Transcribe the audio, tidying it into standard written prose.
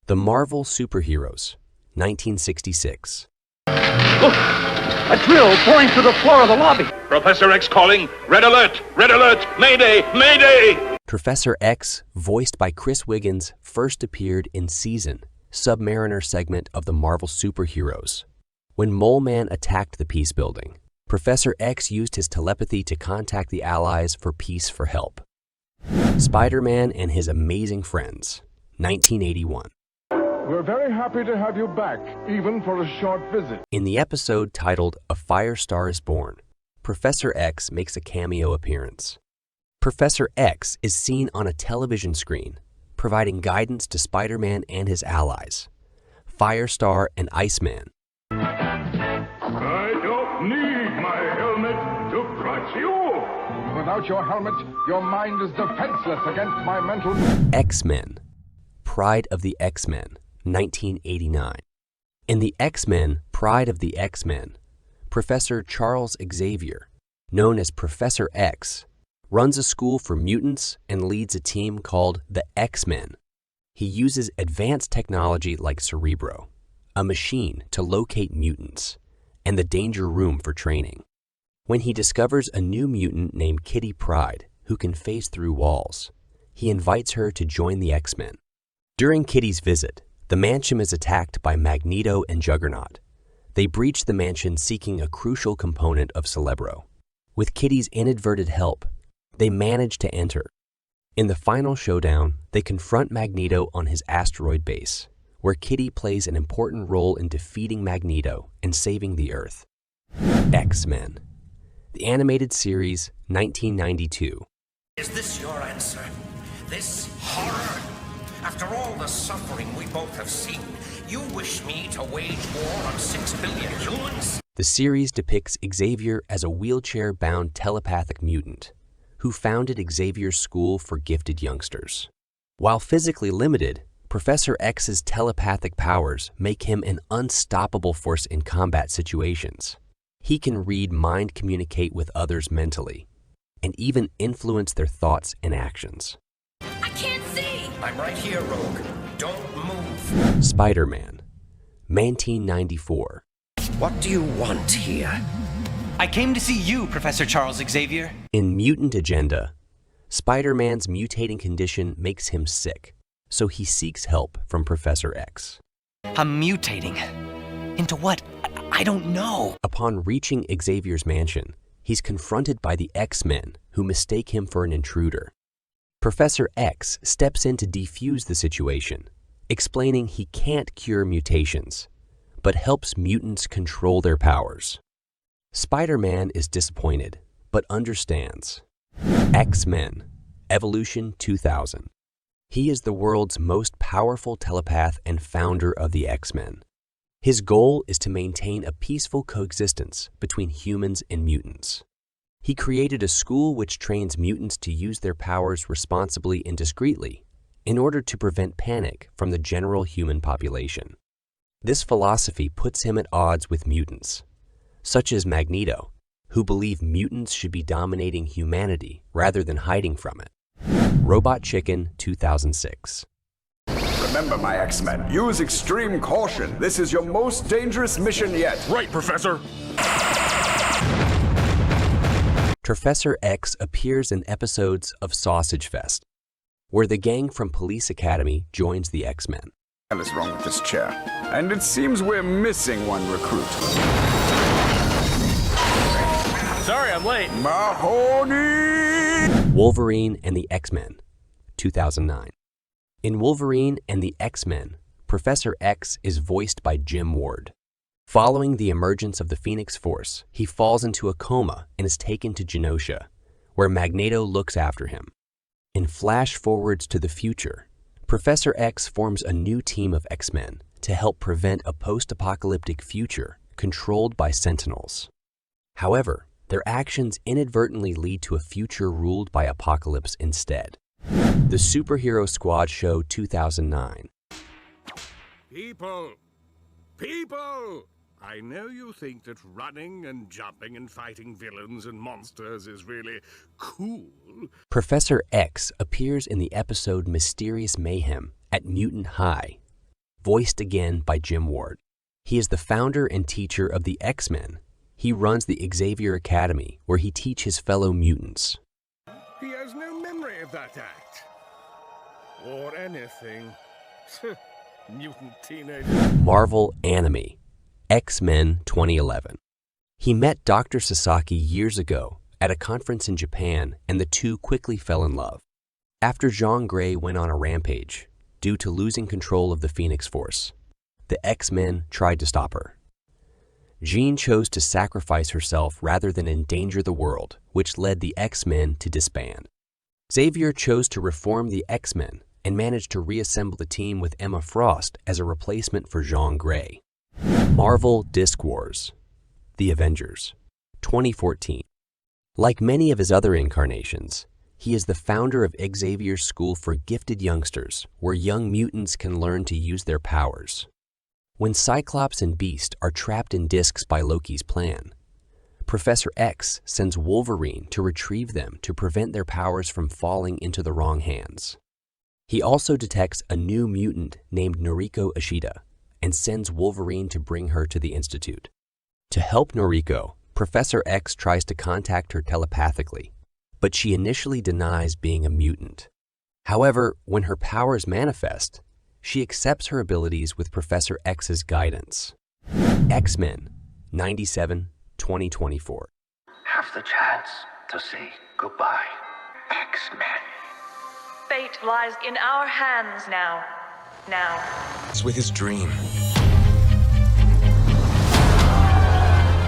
The Marvel Superheroes, 1966. Look! A drill pouring through the floor of the lobby. Professor X calling. Red alert! Red alert! Mayday! Mayday! Professor X, voiced by Chris Wiggins, first appeared in Season, Submariner segment of the Marvel Superheroes. When Mole Man attacked the Peace Building, Professor X used his telepathy to contact the Allies for peace for help. Spider-Man and His Amazing Friends, 1981. We're very happy to have you back, even for a short visit. In the episode titled A Firestar is Born, Professor X makes a cameo appearance. Professor X is seen on a television screen, providing guidance to Spider-Man and his allies, Firestar and Iceman. I don't need my helmet to crush you. Without your helmet, your mind is defenseless against my mental... X-Men, Pryde of the X-Men, 1989. In the X-Men, Pryde of the X-Men, Professor Charles Xavier, known as Professor X, runs a school for mutants and leads a team called the X-Men. He uses advanced technology like Cerebro, a machine to locate mutants, and the Danger Room for training. When he discovers a new mutant named Kitty Pryde who can phase through walls, he invites her to join the X-Men. During Kitty's visit, the mansion is attacked by Magneto and Juggernaut. They breach the mansion seeking a crucial component of Cerebro. With Kitty's inadvertent help, they manage to enter. In the final showdown, they confront Magneto on his asteroid base, where Kitty plays an important role in defeating Magneto and saving the Earth. X-Men, the animated series, 1992. Is this your answer? This horror? After all the suffering we both have seen, you wish me to wage war on 6 billion humans? The series depicts Xavier as a wheelchair-bound telepathic mutant who founded Xavier's School for Gifted Youngsters. While physically limited, Professor X's telepathic powers make him an unstoppable force in combat situations. He can read mind communicate with others mentally, and even influence their thoughts and actions. I can't see! I'm right here, Rogue. Don't move. Spider-Man, 1994. What do you want here? I came to see you, Professor Charles Xavier. In Mutant Agenda, Spider-Man's mutating condition makes him sick, so he seeks help from Professor X. I'm mutating. Into what? I don't know. Upon reaching Xavier's mansion, he's confronted by the X-Men, who mistake him for an intruder. Professor X steps in to defuse the situation, explaining he can't cure mutations, but helps mutants control their powers. Spider-Man is disappointed, but understands. X-Men, Evolution 2000. He is the world's most powerful telepath and founder of the X-Men. His goal is to maintain a peaceful coexistence between humans and mutants. He created a school which trains mutants to use their powers responsibly and discreetly in order to prevent panic from the general human population. This philosophy puts him at odds with mutants, such as Magneto, who believe mutants should be dominating humanity rather than hiding from it. Robot Chicken 2006. Remember, my X-Men, use extreme caution. This is your most dangerous mission yet. Right, Professor. Professor X appears in episodes of Sausage Fest, where the gang from Police Academy joins the X-Men. What is wrong with this chair? And it seems we're missing one recruit. Sorry, I'm late. Mahoney! Wolverine and the X-Men, 2009. In Wolverine and the X-Men, Professor X is voiced by Jim Ward. Following the emergence of the Phoenix Force, he falls into a coma and is taken to Genosha, where Magneto looks after him. In flash forwards to the future, Professor X forms a new team of X-Men to help prevent a post-apocalyptic future controlled by Sentinels. However, their actions inadvertently lead to a future ruled by Apocalypse instead. The Superhero Squad Show 2009. People! I know you think that running and jumping and fighting villains and monsters is really cool. Professor X appears in the episode Mysterious Mayhem at Mutant High. voiced again by Jim Ward. He is the founder and teacher of the X-Men. He runs the Xavier Academy, where he teaches fellow mutants. He has no memory of that act. Or anything. Mutant teenager. Marvel Anime, X-Men 2011. He met Dr. Sasaki years ago at a conference in Japan, and the two quickly fell in love. After Jean Grey went on a rampage due to losing control of the Phoenix Force, the X-Men tried to stop her. Jean chose to sacrifice herself rather than endanger the world, which led the X-Men to disband. Xavier chose to reform the X-Men and managed to reassemble the team with Emma Frost as a replacement for Jean Grey. Marvel Disc Wars, The Avengers, 2014. Like many of his other incarnations, he is the founder of Xavier's School for Gifted Youngsters, where young mutants can learn to use their powers. When Cyclops and Beast are trapped in discs by Loki's plan, Professor X sends Wolverine to retrieve them to prevent their powers from falling into the wrong hands. He also detects a new mutant named Noriko Ashida and sends Wolverine to bring her to the Institute. To help Noriko, Professor X tries to contact her telepathically, but she initially denies being a mutant. However, when her powers manifest, she accepts her abilities with Professor X's guidance. X-Men 97, 2024. Have the chance to say goodbye, X-Men. Fate lies in our hands now. With his dream,